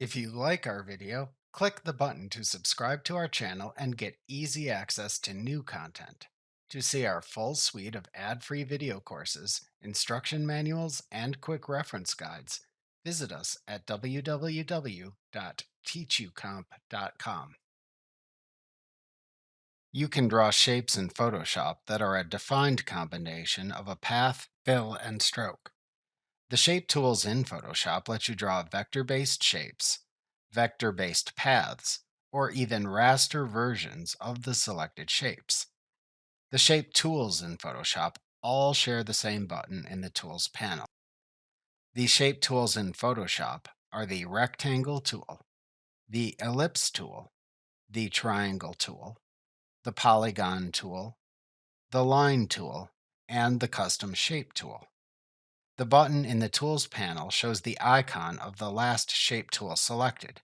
If you like our video, click the button to subscribe to our channel and get easy access to new content. To see our full suite of ad-free video courses, instruction manuals, and quick reference guides, visit us at www.teachucomp.com. You can draw shapes in Photoshop that are a defined combination of a path, fill, and stroke. The shape tools in Photoshop let you draw vector-based shapes, vector-based paths, or even raster versions of the selected shapes. The shape tools in Photoshop all share the same button in the Tools panel. The shape tools in Photoshop are the Rectangle tool, the Ellipse tool, the Triangle tool, the Polygon tool, the Line tool, and the Custom Shape tool. The button in the Tools panel shows the icon of the last shape tool selected.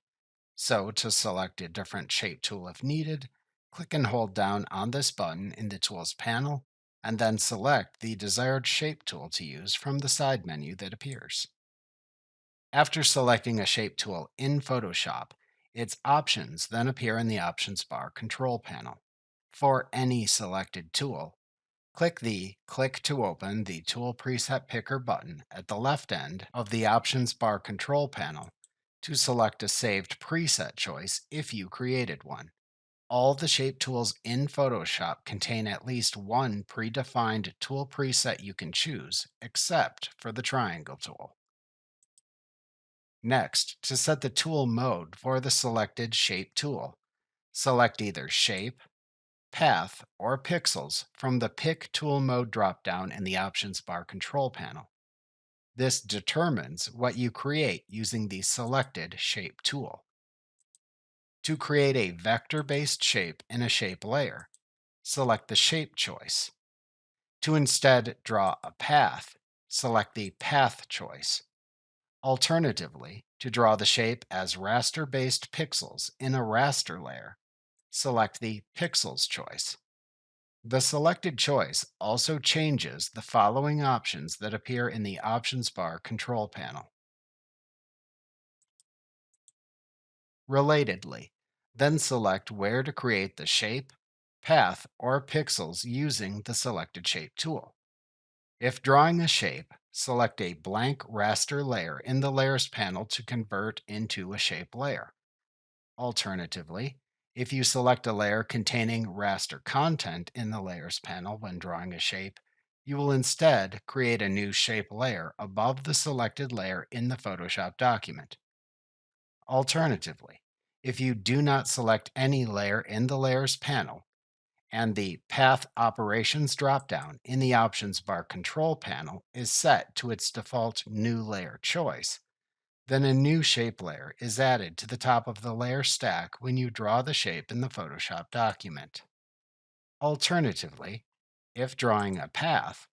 So, to select a different shape tool if needed, click and hold down on this button in the Tools panel, and then select the desired shape tool to use from the side menu that appears. After selecting a shape tool in Photoshop, its options then appear in the Options bar control panel. For any selected tool, click the Click to open the Tool Preset Picker button at the left end of the Options bar control panel to select a saved preset choice if you created one. All the shape tools in Photoshop contain at least one predefined tool preset you can choose, except for the Triangle tool. Next, to set the tool mode for the selected shape tool, select either Shape, Path, or Pixels from the Pick Tool Mode dropdown in the Options bar control panel. This determines what you create using the selected shape tool. To create a vector-based shape in a shape layer, select the Shape choice. To instead draw a path, select the Path choice. Alternatively, to draw the shape as raster-based pixels in a raster layer, select the Pixels choice. The selected choice also changes the following options that appear in the Options bar control panel. Relatedly, then select where to create the shape, path, or pixels using the selected shape tool. If drawing a shape, select a blank raster layer in the Layers panel to convert into a shape layer. Alternatively, if you select a layer containing raster content in the Layers panel when drawing a shape, you will instead create a new shape layer above the selected layer in the Photoshop document. Alternatively, if you do not select any layer in the Layers panel, and the Path Operations dropdown in the Options bar control panel is set to its default New Layer choice, then a new shape layer is added to the top of the layer stack when you draw the shape in the Photoshop document. Alternatively, if drawing a path,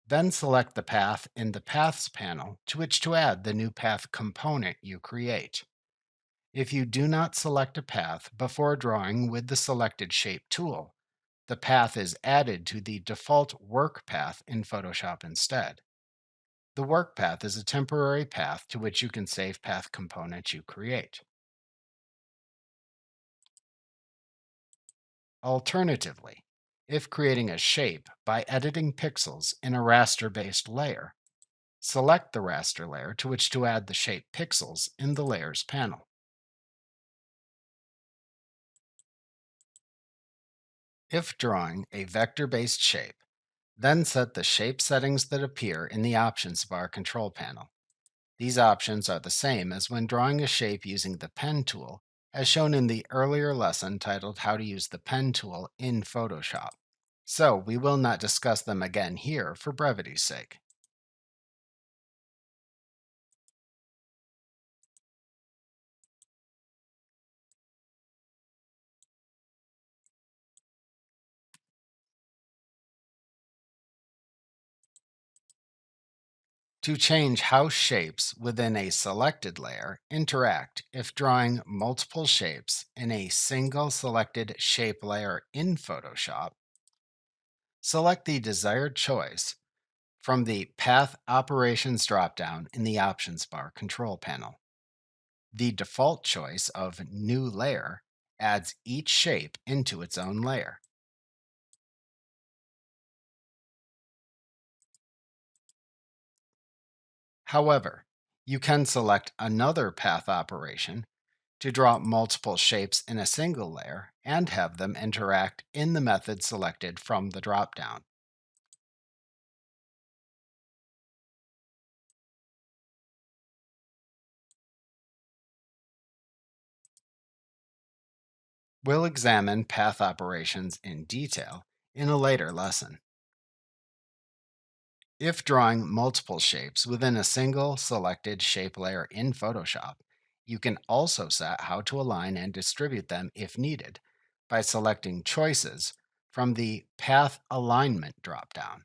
then select the path in the Paths panel to which to add the new path component you create. If you do not select a path before drawing with the selected shape tool, the path is added to the default work path in Photoshop instead. The work path is a temporary path to which you can save path components you create. Alternatively, if creating a shape by editing pixels in a raster-based layer, select the raster layer to which to add the shape pixels in the Layers panel. If drawing a vector-based shape, then set the shape settings that appear in the Options bar control panel. These options are the same as when drawing a shape using the Pen tool, as shown in the earlier lesson titled How to Use the Pen tool in Photoshop. So we will not discuss them again here for brevity's sake. To change how shapes within a selected layer interact if drawing multiple shapes in a single selected shape layer in Photoshop, select the desired choice from the Path Operations dropdown in the Options bar control panel. The default choice of New Layer adds each shape into its own layer. However, you can select another path operation to draw multiple shapes in a single layer and have them interact in the method selected from the dropdown. We'll examine path operations in detail in a later lesson. If drawing multiple shapes within a single selected shape layer in Photoshop, you can also set how to align and distribute them if needed by selecting choices from the Path Alignment dropdown.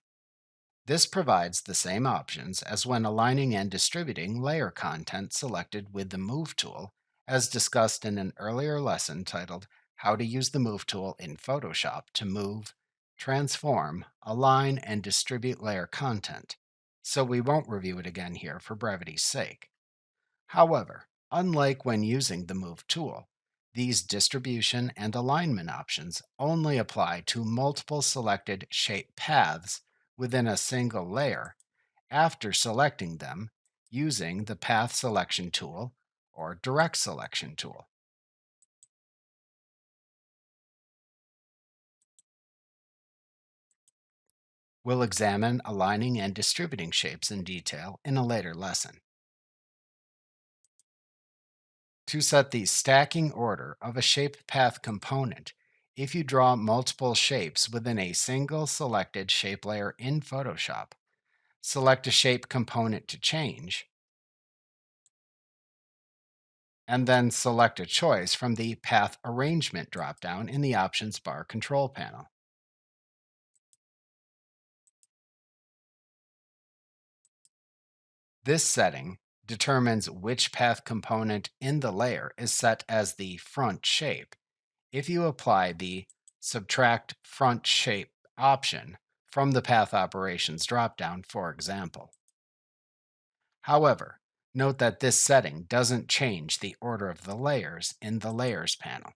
This provides the same options as when aligning and distributing layer content selected with the Move tool, as discussed in an earlier lesson titled How to Use the Move tool in Photoshop to Move, Transform, Align, and Distribute Layer Content. So we won't review it again here for brevity's sake. However, unlike when using the Move tool, these distribution and alignment options only apply to multiple selected shape paths within a single layer after selecting them using the Path Selection tool or Direct Selection tool. We'll examine aligning and distributing shapes in detail in a later lesson. To set the stacking order of a shape path component, if you draw multiple shapes within a single selected shape layer in Photoshop, select a shape component to change, and then select a choice from the Path Arrangement dropdown in the Options bar control panel. This setting determines which path component in the layer is set as the front shape if you apply the Subtract Front Shape option from the Path Operations dropdown, for example. However, note that this setting doesn't change the order of the layers in the Layers panel.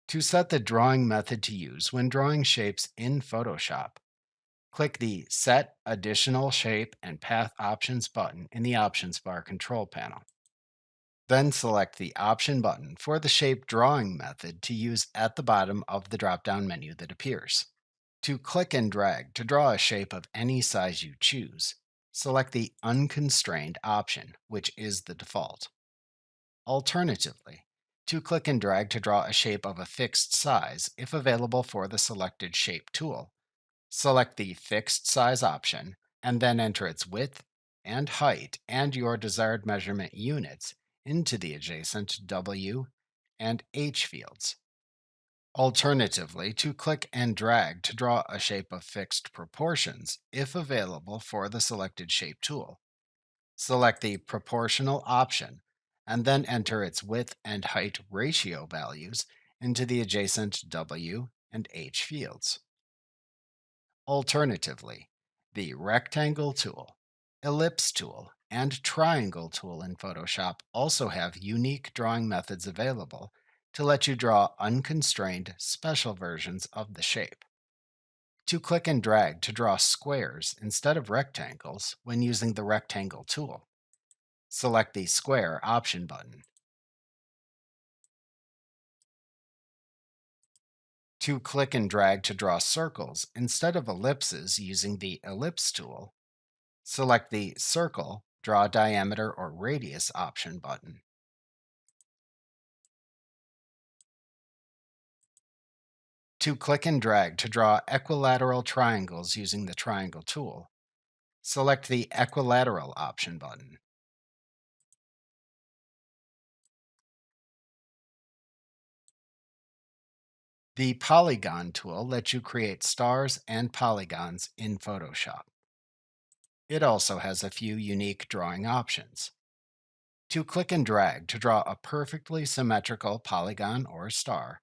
To set the drawing method to use when drawing shapes in Photoshop, click the Set Additional Shape and Path Options button in the Options bar control panel. Then select the Option button for the shape drawing method to use at the bottom of the drop-down menu that appears. To click and drag to draw a shape of any size you choose, select the Unconstrained option, which is the default. Alternatively, to click and drag to draw a shape of a fixed size if available for the selected shape tool, select the Fixed Size option and then enter its width and height and your desired measurement units into the adjacent W and H fields. Alternatively, to click and drag to draw a shape of fixed proportions if available for the selected shape tool, select the Proportional option and then enter its width and height ratio values into the adjacent W and H fields. Alternatively, the Rectangle tool, Ellipse tool, and Triangle tool in Photoshop also have unique drawing methods available to let you draw unconstrained special versions of the shape. To click and drag to draw squares instead of rectangles when using the Rectangle tool, select the Square option button. To click and drag to draw circles instead of ellipses using the Ellipse tool, select the Circle, Draw Diameter or Radius option button. To click and drag to draw equilateral triangles using the Triangle tool, select the Equilateral option button. The Polygon tool lets you create stars and polygons in Photoshop. It also has a few unique drawing options. To click and drag to draw a perfectly symmetrical polygon or star,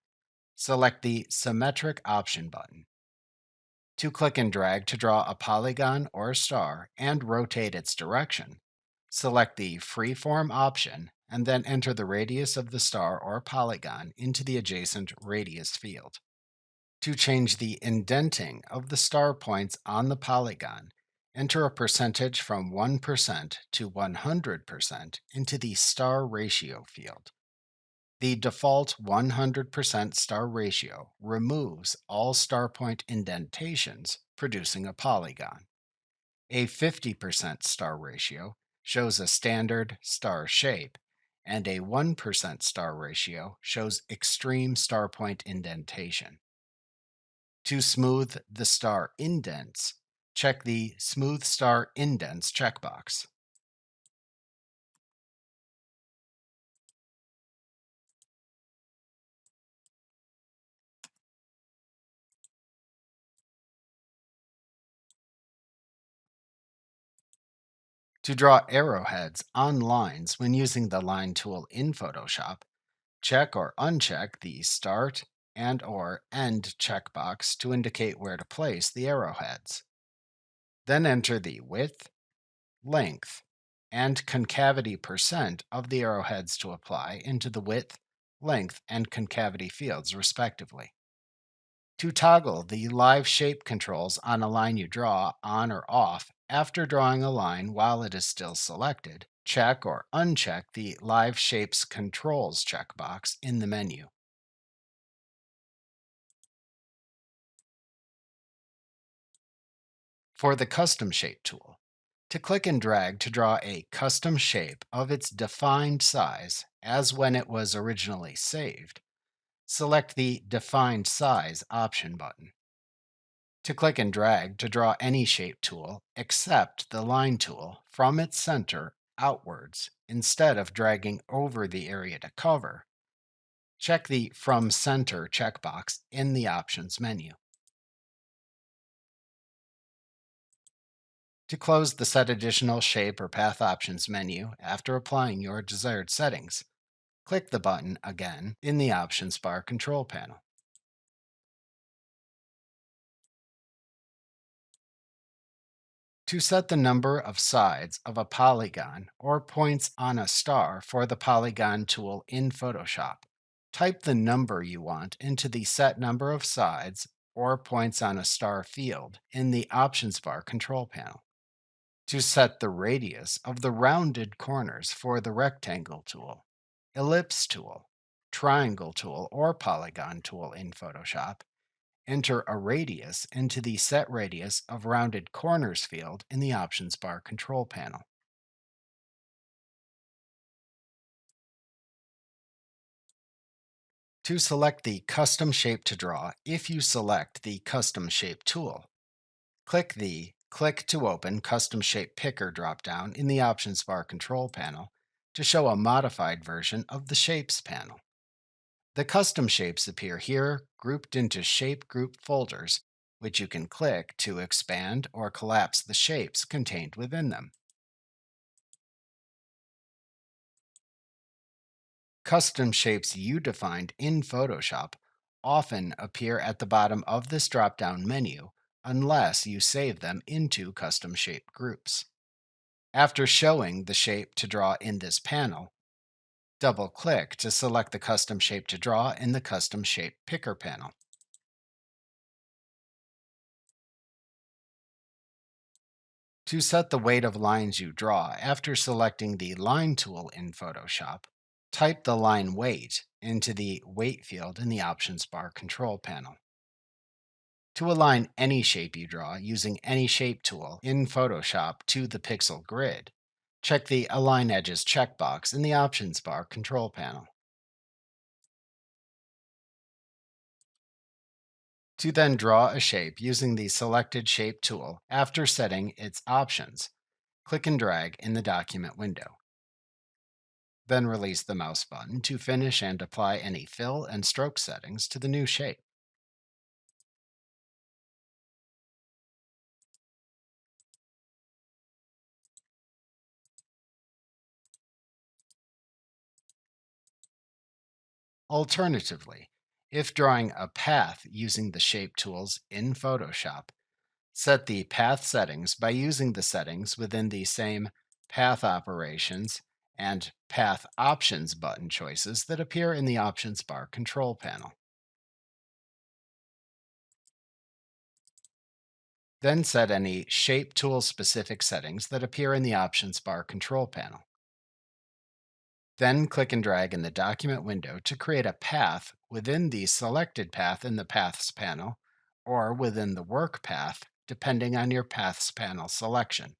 select the Symmetric option button. To click and drag to draw a polygon or star and rotate its direction, select the Freeform option and then enter the radius of the star or polygon into the adjacent radius field. To change the indenting of the star points on the polygon, enter a percentage from 1% to 100% into the star ratio field. The default 100% star ratio removes all star point indentations, producing a polygon. A 50% star ratio shows a standard star shape, and a 1% star ratio shows extreme star point indentation. To smooth the star indents, check the Smooth Star Indents checkbox. To draw arrowheads on lines when using the Line tool in Photoshop, check or uncheck the Start and/or End checkbox to indicate where to place the arrowheads. Then enter the width, length, and concavity percent of the arrowheads to apply into the width, length, and concavity fields respectively. To toggle the live shape controls on a line you draw on or off after drawing a line while it is still selected, check or uncheck the Live Shapes Controls checkbox in the menu. For the Custom Shape tool, to click and drag to draw a custom shape of its defined size as when it was originally saved, select the Defined Size option button. To click and drag to draw any shape tool except the line tool from its center outwards instead of dragging over the area to cover, check the From Center checkbox in the Options menu. To close the Set Additional Shape or Path Options menu after applying your desired settings, click the button again in the Options bar control panel. To set the number of sides of a polygon or points on a star for the Polygon tool in Photoshop, type the number you want into the Set Number of Sides or Points on a Star field in the Options bar control panel. To set the radius of the rounded corners for the Rectangle tool, Ellipse Tool, Triangle tool, or Polygon tool in Photoshop, enter a radius into the Set Radius of Rounded Corners field in the Options bar control panel. To select the custom shape to draw, if you select the Custom Shape tool, click the Click to Open Custom Shape Picker dropdown in the Options bar control panel to show a modified version of the Shapes panel. The custom shapes appear here, grouped into shape group folders, which you can click to expand or collapse the shapes contained within them. Custom shapes you defined in Photoshop often appear at the bottom of this drop-down menu unless you save them into custom shape groups. After showing the shape to draw in this panel, double-click to select the custom shape to draw in the Custom Shape Picker panel. To set the weight of lines you draw after selecting the Line tool in Photoshop, type the line weight into the Weight field in the Options bar control panel. To align any shape you draw using any shape tool in Photoshop to the pixel grid, check the Align Edges checkbox in the Options bar control panel. To then draw a shape using the Selected Shape tool after setting its options, click and drag in the document window. Then release the mouse button to finish and apply any fill and stroke settings to the new shape. Alternatively, if drawing a path using the shape tools in Photoshop, Set the path settings by using the settings within the same Path Operations and Path Options button choices that appear in the Options bar control panel. Then set any Shape Tool specific settings that appear in the Options bar control panel. Then click and drag in the document window to create a path within the selected path in the Paths panel or within the Work path, depending on your Paths panel selection.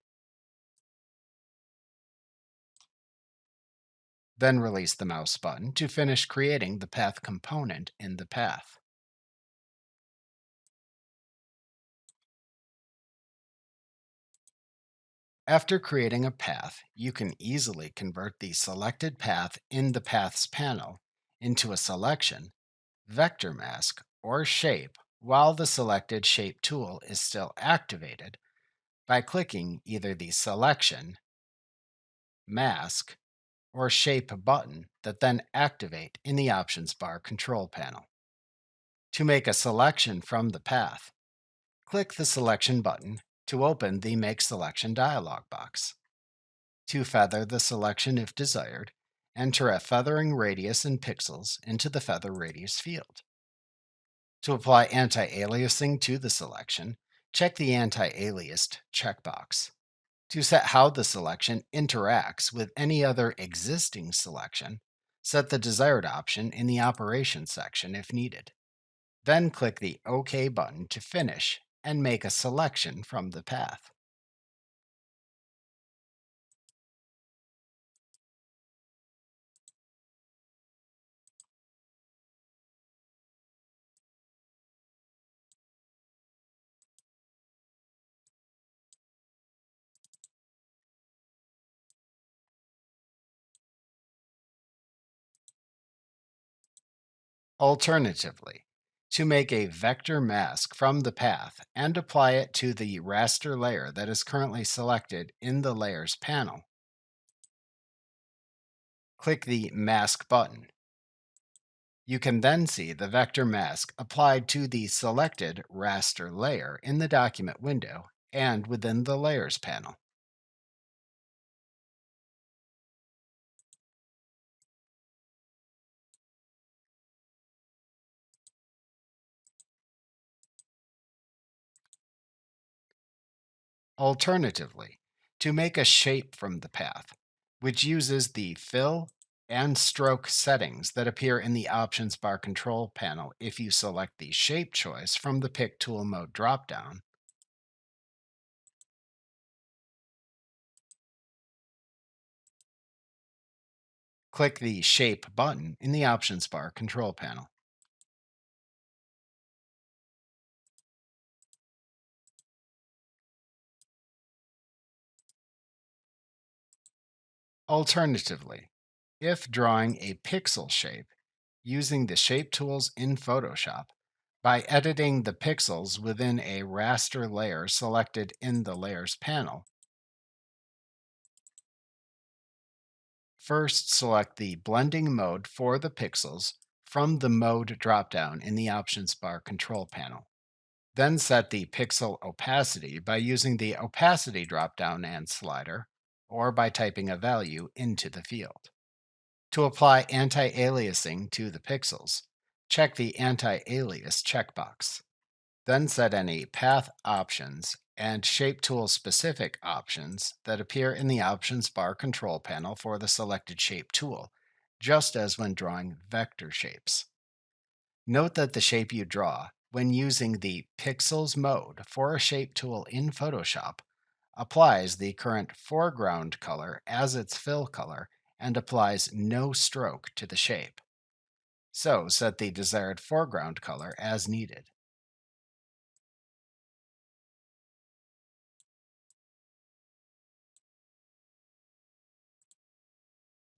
Then release the mouse button to finish creating the path component in the path. After creating a path, you can easily convert the selected path in the Paths panel into a selection, vector mask, or shape while the selected Shape tool is still activated by clicking either the Selection, Mask, or Shape button that then activate in the Options bar control panel. To make a selection from the path, click the Selection button to open the Make Selection dialog box. To feather the selection if desired, enter a feathering radius in pixels into the feather radius field. To apply anti-aliasing to the selection, check the anti-aliased checkbox. To set how the selection interacts with any other existing selection, set the desired option in the Operations section if needed. Then click the OK button to finish and make a selection from the path. Alternatively, to make a vector mask from the path and apply it to the raster layer that is currently selected in the Layers panel, click the Mask button. You can then see the vector mask applied to the selected raster layer in the document window and within the Layers panel. Alternatively, to make a shape from the path, which uses the fill and stroke settings that appear in the Options bar control panel if you select the shape choice from the Pick Tool Mode dropdown, click the Shape button in the Options bar control panel. Alternatively, if drawing a pixel shape using the shape tools in Photoshop, by editing the pixels within a raster layer selected in the Layers panel, first select the blending mode for the pixels from the Mode dropdown in the Options bar control panel. Then set the pixel opacity by using the Opacity dropdown and slider, or by typing a value into the field. To apply anti-aliasing to the pixels, check the Anti-alias checkbox. Then set any path options and shape tool specific options that appear in the Options bar control panel for the selected shape tool, just as when drawing vector shapes. Note that the shape you draw, when using the Pixels mode for a shape tool in Photoshop, applies the current foreground color as its fill color and applies no stroke to the shape. So set the desired foreground color as needed.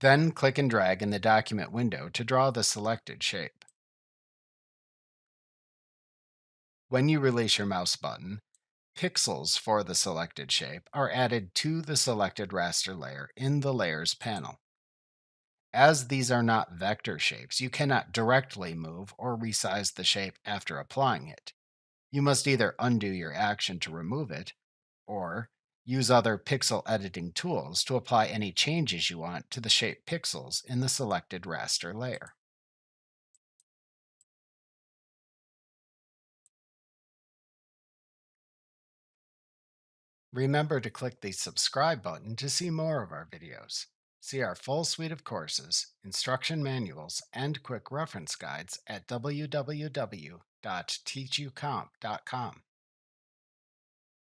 Then click and drag in the document window to draw the selected shape. When you release your mouse button, pixels for the selected shape are added to the selected raster layer in the Layers panel. As these are not vector shapes, you cannot directly move or resize the shape after applying it. You must either undo your action to remove it, or use other pixel editing tools to apply any changes you want to the shape pixels in the selected raster layer. Remember to click the subscribe button to see more of our videos. See our full suite of courses, instruction manuals, and quick reference guides at www.teachucomp.com.